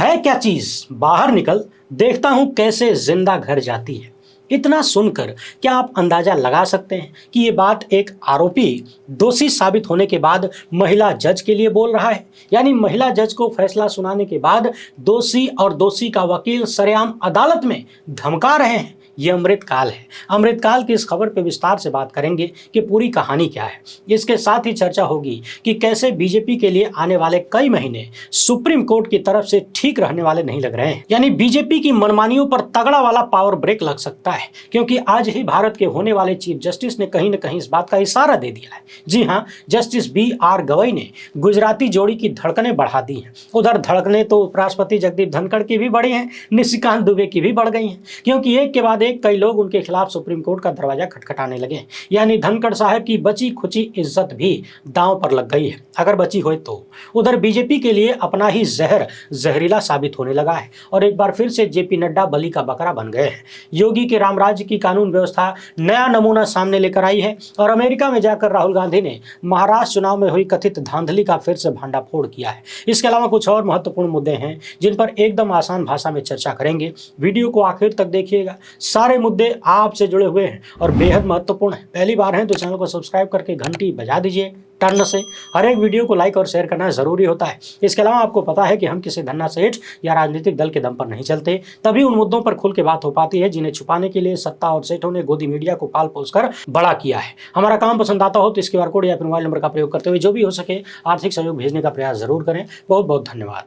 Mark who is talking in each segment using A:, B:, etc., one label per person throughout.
A: है क्या चीज, बाहर निकल, देखता हूं कैसे जिंदा घर जाती है। इतना सुनकर क्या आप अंदाजा लगा सकते हैं कि ये बात एक आरोपी दोषी साबित होने के बाद महिला जज के लिए बोल रहा है। यानी महिला जज को फैसला सुनाने के बाद दोषी और दोषी का वकील सरेआम अदालत में धमका रहे हैं। ये अमृतकाल है। अमृतकाल की इस खबर पे विस्तार से बात करेंगे कि पूरी कहानी क्या है। इसके साथ ही चर्चा होगी कि कैसे बीजेपी के लिए आने वाले कई महीने सुप्रीम कोर्ट की तरफ से ठीक रहने वाले नहीं लग रहे हैं। यानी बीजेपी की मनमानियों पर तगड़ा वाला पावर ब्रेक लग सकता है, क्योंकि आज ही भारत के होने वाले चीफ जस्टिस ने कहीं न कहीं इस बात का इशारा दे दिया है। जी हाँ, जस्टिस BR गवई ने गुजराती जोड़ी की धड़कनें बढ़ा दी हैं। उधर धड़कनें तो उपराष्ट्रपति जगदीप धनखड़ की भी बढ़ी हैं, निशिकांत दुबे की भी बढ़ गई हैं, क्योंकि एक के बाद एक कई लोग उनके खिलाफ सुप्रीम कोर्ट का दरवाजा खटखटाने लगे। यानी धनखड़ साहब की बची खुची इज्जत भी दांव पर लग गई है, अगर बची हो तो। उधर बीजेपी के लिए अपना ही जहर जहरीला साबित होने लगा है और एक बार फिर से JP नड्डा बलि का बकरा बन गए हैं। योगी के राम राज्य की कानून व्यवस्था नया नमूना सामने लेकर आई है और अमेरिका में जाकर राहुल गांधी ने महाराष्ट्र चुनाव में हुई कथित धांधली का फिर से भांडाफोड़ किया है। इसके अलावा कुछ और महत्वपूर्ण मुद्दे हैं जिन पर एकदम आसान भाषा में चर्चा करेंगे। वीडियो को आखिर तक देखिएगा। सारे मुद्दे आपसे जुड़े हुए हैं और बेहद महत्वपूर्ण है। पहली बार हैं तो चैनल को सब्सक्राइब करके घंटी बजा दीजिए टर्न से। हर एक वीडियो को लाइक और शेयर करना जरूरी होता है। इसके अलावा आपको पता है कि हम किसी धन्ना सेठ या राजनीतिक दल के दम पर नहीं चलते, तभी उन मुद्दों पर खुल के बात हो पाती है जिन्हें छुपाने के लिए सत्ता और सेठों ने गोदी मीडिया को पाल पोस कर बड़ा किया है। हमारा काम पसंद आता हो तो इस QR कोड या फिर मोबाइल नंबर का प्रयोग करते हुए जो भी हो सके आर्थिक सहयोग भेजने का प्रयास जरूर करें। बहुत बहुत धन्यवाद।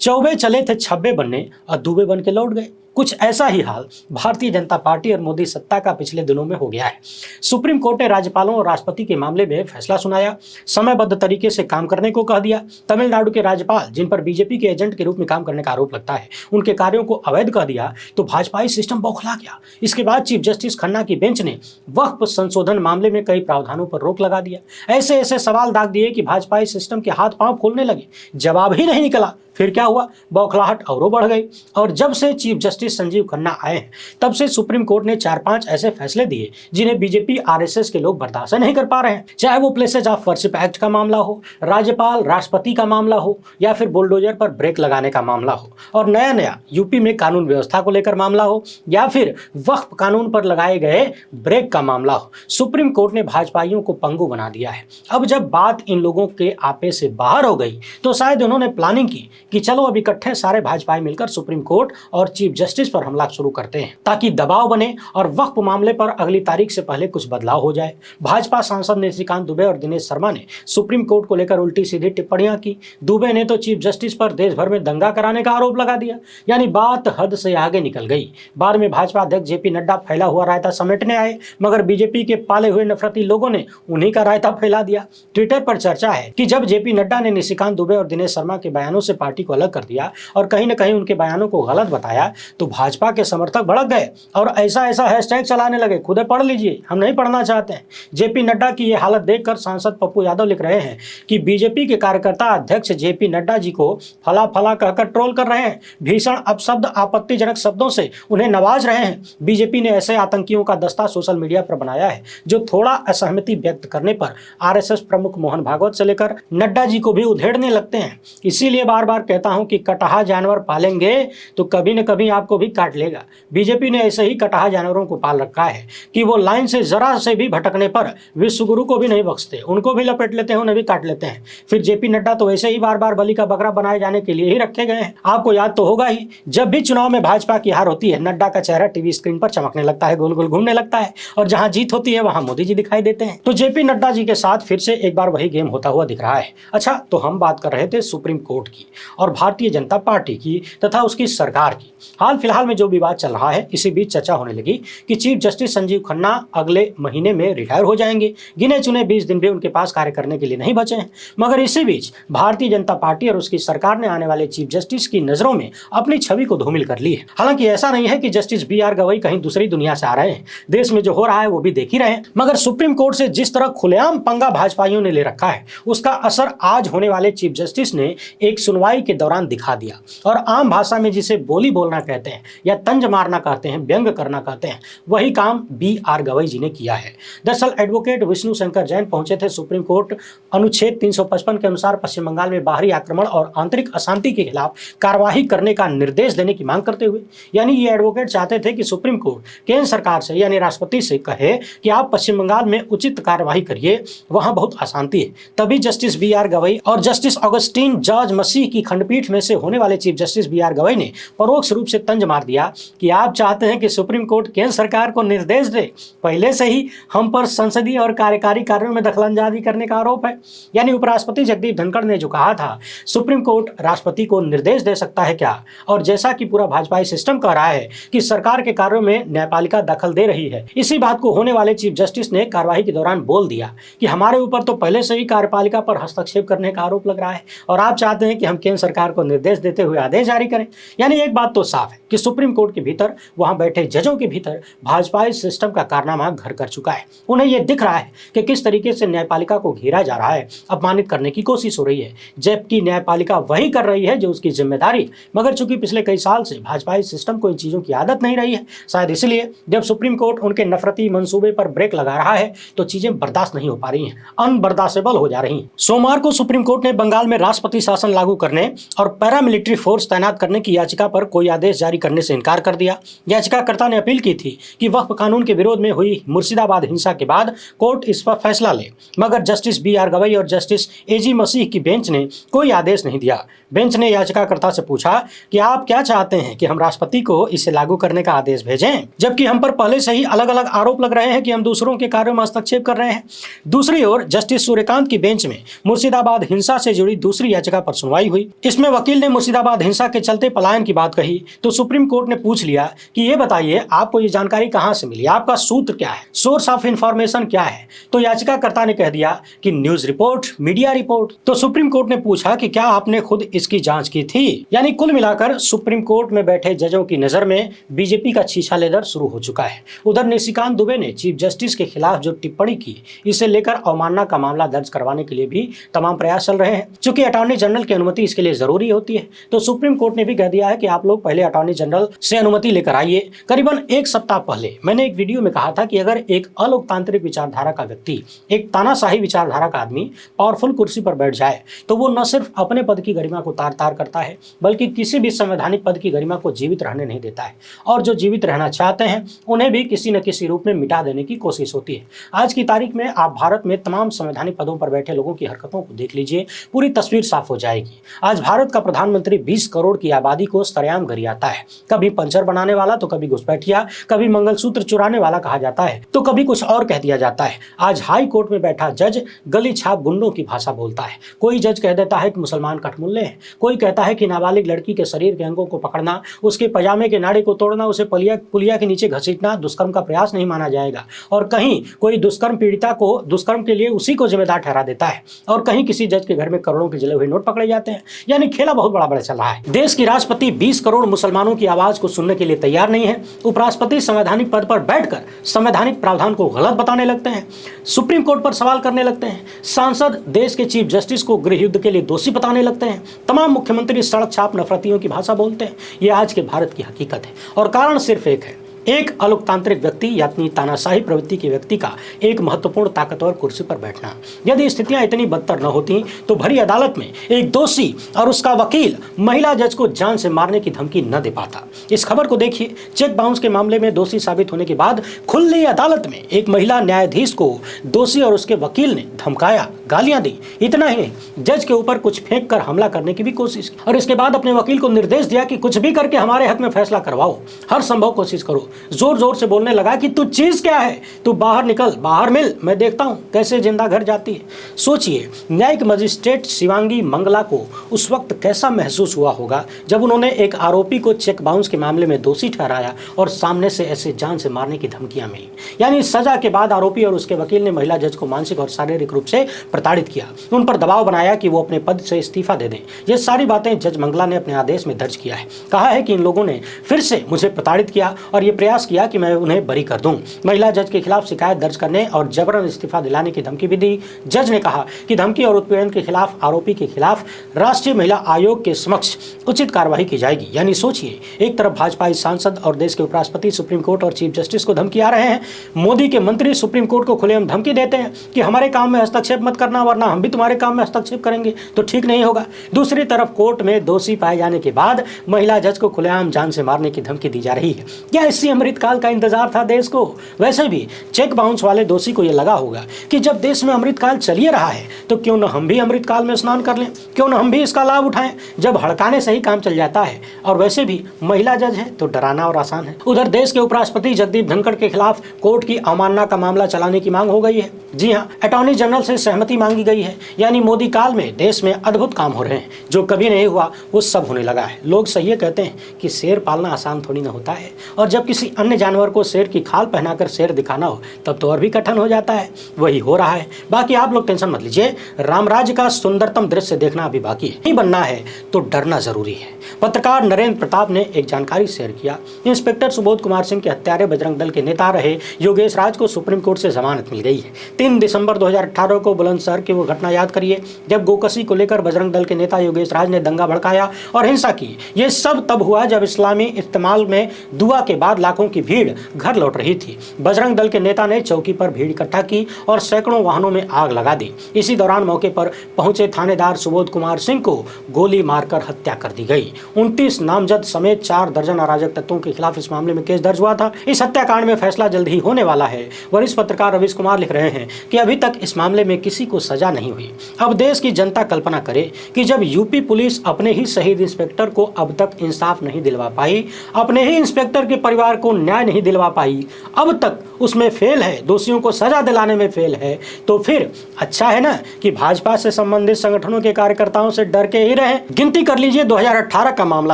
A: चौबे चले थे छब्बे बनने और दूबे बन के लौट गए। कुछ ऐसा ही हाल भारतीय जनता पार्टी और मोदी सत्ता का पिछले दिनों में हो गया है। सुप्रीम कोर्ट ने राज्यपालों और राष्ट्रपति के मामले में फैसला सुनाया, समयबद्ध तरीके से काम करने को कह दिया। तमिलनाडु के राज्यपाल जिन पर बीजेपी के एजेंट के रूप में काम करने का आरोप लगता है, उनके कार्यों को अवैध कह दिया तो भाजपाई सिस्टम बौखला गया। इसके बाद चीफ जस्टिस खन्ना की बेंच ने वक्फ संशोधन मामले में कई प्रावधानों पर रोक लगा दिया। ऐसे ऐसे सवाल दाग दिए कि भाजपाई सिस्टम के हाथ पांव फूलने लगे। जवाब ही नहीं निकला। फिर क्या हुआ, बौखलाहट और बढ़ गई। और जब से चीफ जस्टिस संजीव खन्ना आए हैं, तब से सुप्रीम कोर्ट ने 4-5 ऐसे फैसले दिए जिन्हें बीजेपी RSS के लोग बर्दाश्त नहीं कर पा रहे हैं। चाहे वो प्लेसेज ऑफ वर्शिप एक्ट का मामला हो, राज्यपाल राष्ट्रपति का मामला हो, या फिर बुलडोजर पर ब्रेक लगाने का मामला हो, और नया नया यूपी में कानून व्यवस्था को लेकर मामला हो, या फिर वक्फ कानून पर लगाए गए ब्रेक का मामला हो। सुप्रीम कोर्ट ने भाजपाइयों को पंगु बना दिया है। अब जब बात इन लोगों के आपे से बाहर हो गई तो शायद उन्होंने प्लानिंग की कि चलो अब इकट्ठे सारे भाजपाई मिलकर सुप्रीम कोर्ट और चीफ जस्टिस पर हमला शुरू करते हैं, ताकि दबाव बने और वक्फ मामले पर अगली तारीख से पहले कुछ बदलाव हो जाए। भाजपा सांसद निशिकांत दुबे और दिनेश शर्मा ने सुप्रीम कोर्ट को लेकर उल्टी सीधी टिप्पणियां की। दुबे ने तो चीफ जस्टिस पर देश भर में दंगा कराने का आरोप लगा दिया। यानी बात हद से आगे निकल गई। बाद में भाजपा अध्यक्ष JP नड्डा फैला हुआ रायता समेटने आए, मगर बीजेपी के पाले हुए नफरती लोगों ने उन्हीं का रायता फैला दिया। ट्विटर पर चर्चा है कि जब JP नड्डा ने निशिकांत दुबे और दिनेश शर्मा के बयानों से पार्टी को अलग कर दिया और कहीं न कहीं उनके बयानों को गलत बताया, तो भाजपा के समर्थक भड़क गए और ऐसा हैशटैग चलाने लगे। खुद पढ़ लीजिए, हम नहीं पढ़ना चाहते हैं। JP नड्डा की ये हालत देखकर सांसद पप्पू यादव लिख रहे हैं कि बीजेपी के कार्यकर्ता अध्यक्ष JP नड्डा जी को फला फला कहकर ट्रोल कर रहे हैं। भीषण अपशब्द, आपत्तिजनक शब्दों से उन्हें नवाज रहे हैं। बीजेपी ने ऐसे आतंकियों का दस्ता सोशल मीडिया पर बनाया है जो थोड़ा असहमति व्यक्त करने पर RSS प्रमुख मोहन भागवत से लेकर नड्डा जी को भी उधेड़ने लगते हैं। इसीलिए बार बार कहता हूं कि कटहा जानवर पालेंगे तो कभी न कभी आपको भी काट लेगा। बीजेपी ने ऐसे ही कटहा जानवरों को पाल रखा है कि वो लाइन से जरा से भी भटकने पर विश्वगुरु को भी नहीं बख्शते, उनको भी लपेट लेते हैं, उन्हें भी काट लेते हैं। फिर JP नड्डा तो वैसे ही बार बार बलि का बकरा बनाए जाने के लिए ही रखे गए हैं। आपको याद तो होगा ही, जब भी चुनाव में भाजपा की हार होती है, नड्डा का चेहरा टीवी स्क्रीन पर चमकने लगता है, गोल गोल घूमने लगता है, और जहां जीत होती है वहां मोदी जी दिखाई देते हैं। तो JP नड्डा जी के साथ फिर से एक बार वही गेम होता हुआ दिख रहा है। अच्छा, तो हम बात कर रहे थे सुप्रीम कोर्ट की और भारतीय जनता पार्टी की तथा उसकी सरकार की। हाल फिलहाल में जो विवाद चल रहा है, इसी बीच चर्चा होने लगी कि चीफ जस्टिस संजीव खन्ना अगले महीने में रिटायर हो जाएंगे। गिने चुने 20 दिन भी उनके पास कार्य करने के लिए नहीं बचे हैं। मगर इसी बीच भारतीय जनता पार्टी और उसकी सरकार ने आने वाले चीफ जस्टिस की नजरों में अपनी छवि को धूमिल कर ली है। हालांकि ऐसा नहीं है कि जस्टिस BR गवई कहीं दूसरी दुनिया से आ रहे हैं, देश में जो हो रहा है वो भी देख ही रहे हैं। मगर सुप्रीम कोर्ट से जिस तरह खुलेआम पंगा भाजपाइयों ने ले रखा है, उसका असर आज होने वाले चीफ जस्टिस ने एक सुनवाई के दौरान दिखा दिया और आम भाषा में जिसे बोली बोलना कहते हैं या तंज मारना कहते हैं, व्यंग करना कहते हैं, वही काम B.R. गवई जी ने किया है। दरअसल एडवोकेट विष्णु शंकर जैन पहुंचे थे सुप्रीम कोर्ट। अनुच्छेद 355 के अनुसार पश्चिम बंगाल में बाहरी आक्रमण और आंतरिक अशांति के खिलाफ कार्यवाही करने का निर्देश देने की मांग करते हुए। यानी ये एडवोकेट चाहते थे कि सुप्रीम कोर्ट केंद्र सरकार से यानी राष्ट्रपति से कहे कि आप पश्चिम बंगाल में उचित कार्यवाही करिए, वहां बहुत अशांति है। तभी जस्टिस B.R. गवई और जस्टिस ऑगस्टीन जॉर्ज मसीह की खंडपीठ में से होने वाले चीफ जस्टिस B.R. गवई ने परोक्ष रूप से तंज मार दिया कि आप चाहते हैं कि सुप्रीम कोर्ट केंद्र सरकार को निर्देश दे। पहले से ही हम पर संसदीय और कार्यकारी कार्यों में दखलंदाजी करने का आरोप है। यानी उपराष्ट्रपति जगदीप धनखड़ ने जो कहा था सुप्रीम कोर्ट राष्ट्रपति को निर्देश दे सकता है क्या, और जैसा कि पूरा भाजपाई सिस्टम कह रहा है कि सरकार के कार्यों में न्यायपालिका दखल दे रही है, इसी बात को होने वाले चीफ जस्टिस ने कार्यवाही के दौरान बोल दिया कि हमारे ऊपर तो पहले से ही कार्यपालिका पर हस्तक्षेप करने का आरोप लग रहा है और आप चाहते हैं कि हम केंद्र सरकार को निर्देश देते हुए आदेश जारी करें। यानी एक बात तो साफ है कि सुप्रीम कोर्ट के भीतर, वहां बैठे जजों के भीतर भाजपाई सिस्टम का कारनामा घर कर चुका है। उन्हें यह दिख रहा है कि किस तरीके से न्यायपालिका को घेरा जा रहा है, अपमानित करने की कोशिश हो रही है, जबकि न्यायपालिका वही कर रही है जो उसकी जिम्मेदारी। मगर चूंकि पिछले कई साल से भाजपाई सिस्टम को इन चीजों की आदत नहीं रही है, शायद इसलिए जब सुप्रीम कोर्ट उनके नफरती मंसूबे पर ब्रेक लगा रहा है तो चीजें बर्दाश्त नहीं हो पा रही हैं, अनबर्दाश्तेबल हो जा रही हैं। सोमवार को सुप्रीम कोर्ट ने बंगाल में राष्ट्रपति शासन लागू करने और पैरामिलिट्री फोर्स तैनात करने की याचिका पर कोई आदेश जारी करने से इनकार कर दिया। याचिकाकर्ता ने अपील की थी कि वक्फ कानून के विरोध में हुई मुर्शिदाबाद हिंसा के बाद कोर्ट इस पर फैसला ले, मगर जस्टिस B.R. गवई और जस्टिस A.G. मसीह की बेंच ने कोई आदेश नहीं दिया। बेंच ने याचिकाकर्ता से पूछा कि आप क्या चाहते हैं कि हम राष्ट्रपति को इसे लागू करने का आदेश भेजें, जबकि हम पर पहले से ही अलग अलग आरोप लग रहे हैं कि हम दूसरों के कार्यों में हस्तक्षेप कर रहे हैं। दूसरी ओर जस्टिस सूर्यकांत की बेंच में मुर्शिदाबाद हिंसा से जुड़ी दूसरी याचिका पर सुनवाई हुई। इसमें वकील ने मुर्शिदाबाद हिंसा के चलते पलायन की बात कही तो सुप्रीम कोर्ट ने पूछ लिया कि ये बताइए आपको ये जानकारी कहां से मिली, आपका सूत्र क्या है, सोर्स ऑफ इंफॉर्मेशन क्या है। तो याचिकाकर्ता ने कह दिया कि न्यूज रिपोर्ट, मीडिया रिपोर्ट। तो सुप्रीम कोर्ट ने पूछा कि क्या आपने खुद इसकी जांच की थी। यानी कुल मिलाकर सुप्रीम कोर्ट में बैठे जजों की नजर में बीजेपी का छीछा लेदर शुरू हो चुका है। उधर निशिकांत दुबे ने चीफ जस्टिस के खिलाफ जो टिप्पणी की, इसे लेकर अवमानना का मामला दर्ज करवाने के लिए भी तमाम प्रयास चल रहे हैं। चूंकि अटॉर्नी जनरल की अनुमति इसके लिए जरूरी होती है, तो सुप्रीम कोर्ट ने भी कह दिया है कि आप लोग पहले अटॉर्नी जनरल से अनुमति लेकर आइए। करीबन एक सप्ताह पहले मैंने एक वीडियो में कहा था कि अगर एक अलोकतांत्रिक विचारधारा का व्यक्ति, एक तानाशाही विचारधारा का आदमी पावरफुल कुर्सी पर बैठ जाए तो वो न सिर्फ अपने पद की गरिमा को तार तार करता है, बल्कि किसी भी संवैधानिक पद की गरिमा को जीवित रहने नहीं देता है। और जो जीवित रहना चाहते हैं उन्हें भी किसी न किसी रूप में मिटा देने की कोशिश होती है। आज की तारीख में आप भारत में तमाम संवैधानिक पदों पर बैठे लोगों की हरकतों को देख लीजिए, पूरी तस्वीर साफ हो जाएगी। आज भारत का प्रधानमंत्री 20 करोड़ की आबादी को सरेआम गरियाता है। कभी पंचर बनाने वाला, तो कभी घुसपैठिया, कभी मंगलसूत्र चुराने वाला कहा जाता है, तो कभी कुछ और कह दिया जाता है। आज हाई कोर्ट में बैठा जज गली छाप गुंडों की भाषा बोलता है। कोई जज कह देता है कि मुसलमान कठमुल्ले हैं, कोई कहता है कि नाबालिग लड़की के शरीर के अंगों को पकड़ना, उसके पजामे के नाड़े को तोड़ना, उसे पुलिया के नीचे घसीटना दुष्कर्म का प्रयास नहीं माना जाएगा। और कहीं कोई दुष्कर्म पीड़िता को दुष्कर्म के लिए उसी को जिम्मेदार ठहरा देता है, और कहीं किसी जज के घर में करोड़ों के जले हुए नोट पकड़े जाते हैं। यानी खेला बहुत बड़ा चल रहा है। देश की राष्ट्रपति 20 करोड़ मुसलमानों की आवाज को सुनने के लिए तैयार नहीं है। उपराष्ट्रपति संवैधानिक पद पर बैठकर संवैधानिक प्रावधान को गलत बताने लगते हैं, सुप्रीम कोर्ट पर सवाल करने लगते हैं, सांसद देश के चीफ जस्टिस को गृह युद्ध के लिए दोषी बताने लगते हैं, तमाम मुख्यमंत्री सड़क छाप नफरतियों की भाषा बोलते हैं। ये आज के भारत की हकीकत है और कारण सिर्फ एक है, एक अलोकतांत्रिक व्यक्ति या अपनी तानाशाही प्रवृत्ति के व्यक्ति का एक महत्वपूर्ण ताकतवर कुर्सी पर बैठना। यदि स्थितियां इतनी बदतर न होती तो भरी अदालत में एक दोषी और उसका वकील महिला जज को जान से मारने की धमकी न दे पाता। इस खबर को देखिए, चेक बाउंस के मामले में दोषी साबित होने के बाद खुली अदालत में एक महिला न्यायाधीश को दोषी और उसके वकील ने धमकाया, गालियां दी। इतना ही नहीं, जज के ऊपर कुछ फेंक कर हमला करने की भी कोशिश की और इसके बाद अपने वकील को निर्देश दिया कि कुछ भी करके हमारे हक में फैसला करवाओ, हर संभव कोशिश करो। जोर जोर से बोलने लगा कि तू चीज क्या है, तू बाहर निकल, बाहर मिल, मैं देखता हूं कैसे जिंदा घर जाती है। सोचिए, न्यायिक मजिस्ट्रेट शिवांगी मंगला को उस वक्त कैसा महसूस हुआ होगा जब उन्होंने एक आरोपी को चेक बाउंस के मामले में दोषी ठहराया और सामने से ऐसे जान से मारने की धमकियां मिली। यानी सजा के बाद आरोपी और उसके वकील ने महिला जज को मानसिक और शारीरिक रूप से प्रताड़ित किया, उन पर दबाव बनाया कि वो अपने पद से इस्तीफा दे दें। ये सारी बातें जज मंगला ने अपने आदेश में दर्ज किया है। कहा है कि इन लोगों ने फिर से मुझे प्रताड़ित किया और ये प्रयास किया कि मैं उन्हें बरी कर दूं। महिला जज के खिलाफ शिकायत दर्ज करने और जबरन इस्तीफा दिलाने की धमकी भी दी। जज ने कहा कि धमकी और उत्पीड़न के खिलाफ आरोपी के खिलाफ राष्ट्रीय महिला आयोग के समक्ष उचित कार्रवाई की जाएगी। यानी सोचिए, एक तरफ भाजपा सांसद और देश के उपराष्ट्रपति, सुप्रीम कोर्ट और चीफ जस्टिस को धमकी आ रहे हैं। मोदी के मंत्री सुप्रीम कोर्ट को खुलेआम धमकी देते हैं कि हमारे काम में हस्तक्षेप मत करना, वरना हम भी तुम्हारे काम में हस्तक्षेप करेंगे तो ठीक नहीं होगा। दूसरी तरफ कोर्ट में दोषी पाए जाने के बाद महिला जज को खुलेआम जान से मारने की धमकी दी जा रही है। क्या इससे अमृतकाल का इंतजार था देश को? वैसे भी चेक बाउंस वाले दोषी को यह लगा होगा कि जब देश में अमृतकाल चल ही रहा है तो क्यों न हम भी अमृतकाल में स्नान कर लें, क्यों न हम भी इसका लाभ उठाएं। जब हड़काने से ही काम चल जाता है, और वैसे भी महिला जज है तो डराना और आसान है। उधर देश के उपराष्ट्रपति जगदीप धनखड़ के खिलाफ कोर्ट की अवमानना का मामला चलाने की मांग हो गई है। जी हां, अटॉर्नी जनरल से सहमति मांगी गई है। यानी मोदी काल में देश में अद्भुत काम हो रहे हैं, जो कभी नहीं हुआ वो सब होने लगा है। लोग सही कहते हैं कि शेर पालना आसान थोड़ी ना होता है, और जब किसी अन्य जानवर को शेर की खाल पहनाकर शेर दिखाना हो तब तो और भी कठिन हो जाता है। वही हो रहा है। बाकी आप लोग टेंशन मत लीजिए, रामराज्य का सुंदरतम दृश्य देखना अभी बाकी है। नहीं बनना है तो डरना जरूरी है। पत्रकार नरेंद्र प्रताप ने एक जानकारी शेयर किया। इंस्पेक्टर सुबोध कुमार सिंह के हत्यारे बजरंग दल के नेता रहे योगेश राज को सुप्रीम कोर्ट से जमानत मिल गई है। 3 दिसंबर 2018 को बुलंदशहर की वो घटना याद करिए जब गोकशी को लेकर बजरंग दल के नेता योगेश राज ने दंगा भड़काया और हिंसा की। ये सब तब हुआ जब इस्लामी इस्तेमाल में दुआ के बाद लाखों की भीड़ घर लौट रही थी। बजरंग दल के नेता ने चौकी पर भीड़ इकट्ठा की और सैकड़ों वाहनों में आग लगा दी। इसी दौरान मौके पर पहुंचे थानेदार सुबोध कुमार सिंह को गोली मारकर हत्या कर दी गई। 29 नामजद समेत 4 दर्जन अराजक तत्वों के खिलाफ इस मामले में केस दर्ज हुआ था। इस हत्याकांड में फैसला जल्द ही होने वाला है। वरिष्ठ पत्रकार रवीश कुमार लिख रहे हैं कि अभी तक इस मामले में किसी को सजा नहीं हुई। अब देश की जनता कल्पना करे कि जब यूपी पुलिस अपने ही शहीद इंस्पेक्टर को अब तक इंसाफ नहीं दिलवा पाई, अपने ही इंस्पेक्टर के परिवार को न्याय नहीं दिलवा पाई, अब तक उसमें फेल है, दोषियों को सजा दिलाने में फेल है, तो फिर अच्छा है ना कि भाजपा से संबंधित संगठनों के कार्यकर्ताओं से डर के ही रहे। गिनती कर लीजिए, 2018 का मामला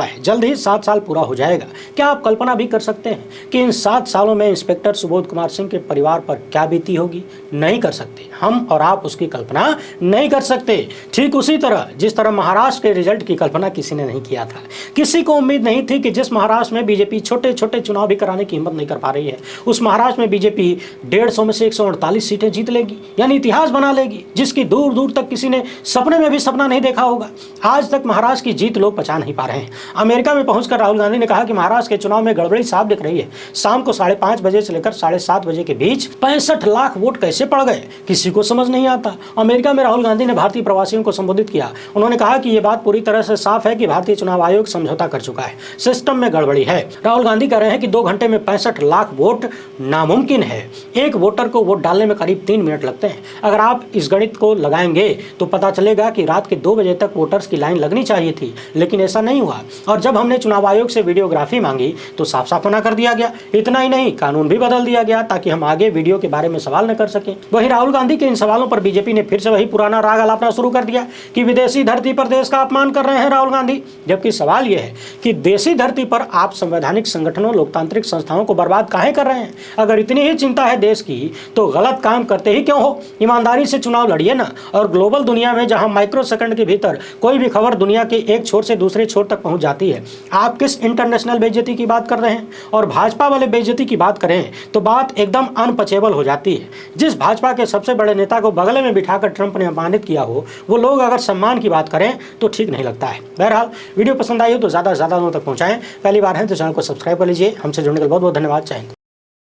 A: है, जल्द ही 7 साल पूरा हो जाएगा। क्या आप कल्पना भी कर सकते हैं कि इन 7 सालों में इंस्पेक्टर सुबोध कुमार सिंह के परिवार पर क्या बीती होगी? नहीं कर सकते। हम और आप उसकी कल्पना नहीं कर सकते। ठीक उसी तरह जिस तरह महाराष्ट्र के रिजल्ट की कल्पना किसी ने नहीं किया था। किसी को उम्मीद नहीं थी कि जिस महाराष्ट्र में बीजेपी छोटे छोटे चुनाव भी कराने की हिम्मत नहीं कर पा रही है, उस महाराष्ट्र में बीजेपी 150 में से 148 सीटें जीत लेगी, यानी इतिहास बना लेगी, जिसकी दूर दूर तक किसी ने सपने में भी सपना नहीं देखा होगा। आज तक महाराष्ट्र की जीत लोग पचा नहीं पा रहे हैं। अमेरिका में पहुंचकर राहुल गांधी ने कहा कि महाराष्ट्र के चुनाव में गड़बड़ी साफ दिख रही है। शाम को 5:30 बजे से लेकर 7:30 बजे के बीच 65 लाख वोट कैसे पड़ गए, किसी को समझ नहीं आता। अमेरिका में राहुल गांधी ने भारतीय प्रवासियों को संबोधित किया। उन्होंने कहा कि यह बात पूरी तरह से साफ है कि भारतीय चुनाव आयोग समझौता कर चुका है, सिस्टम में गड़बड़ी है। राहुल गांधी कह रहे हैं कि 2 घंटे में 65 लाख वोट नामुमकिन है। एक वोटर को वोट डालने में करीब 3 मिनट लगते हैं। अगर आप इस गणित को लगाएंगे तो पता चलेगा कि रात के 2 बजे तक वोटर्स की लाइन लगनी चाहिए थी, लेकिन ऐसा नहीं हुआ। और जब हमने चुनाव आयोग से वीडियोग्राफी मांगी तो साफ साफ मना कर दिया गया। इतना ही नहीं, कानून भी बदल दिया गया ताकि हम आगे वीडियो के बारे में सवाल न कर सकें। वहीं राहुल गांधी के इन सवालों पर बीजेपी ने फिर से वही पुराना राग अलापना शुरू कर दिया कि विदेशी धरती पर देश का अपमान कर रहे हैं राहुल गांधी। जबकि सवाल यह है कि देशी धरती पर आप संवैधानिक संगठनों, लोकतांत्रिक संस्थाओं को बर्बाद काहे कर रहे हैं? अगर इतनी ही चिंता है देश की तो गलत काम करते ही क्यों हो? ईमानदारी से चुनाव लड़िए ना। और ग्लोबल दुनिया में जहां माइक्रो सेकंड के भीतर कोई भी खबर दुनिया के एक छोर से दूसरे छोर तक पहुंच जाती है, आप किस इंटरनेशनल बेइज्जती की बात कर रहे हैं? और भाजपा वाले बेइज्जती की बात करें तो बात एकदम अनपचेबल हो जाती है। जिस भाजपा के सबसे बड़े नेता को बगल में बिठाकर ट्रंप ने अपमानित किया हो, वो लोग अगर सम्मान की बात करें तो ठीक नहीं लगता है। बहरहाल, वीडियो पसंद आई हो तो ज़्यादा से ज़्यादा लोगों तक पहुँचाएं। पहली बार है तो चैनल को सब्सक्राइब कर लीजिए। हमसे जुड़ने के लिए बहुत बहुत धन्यवाद। चाहेंगे।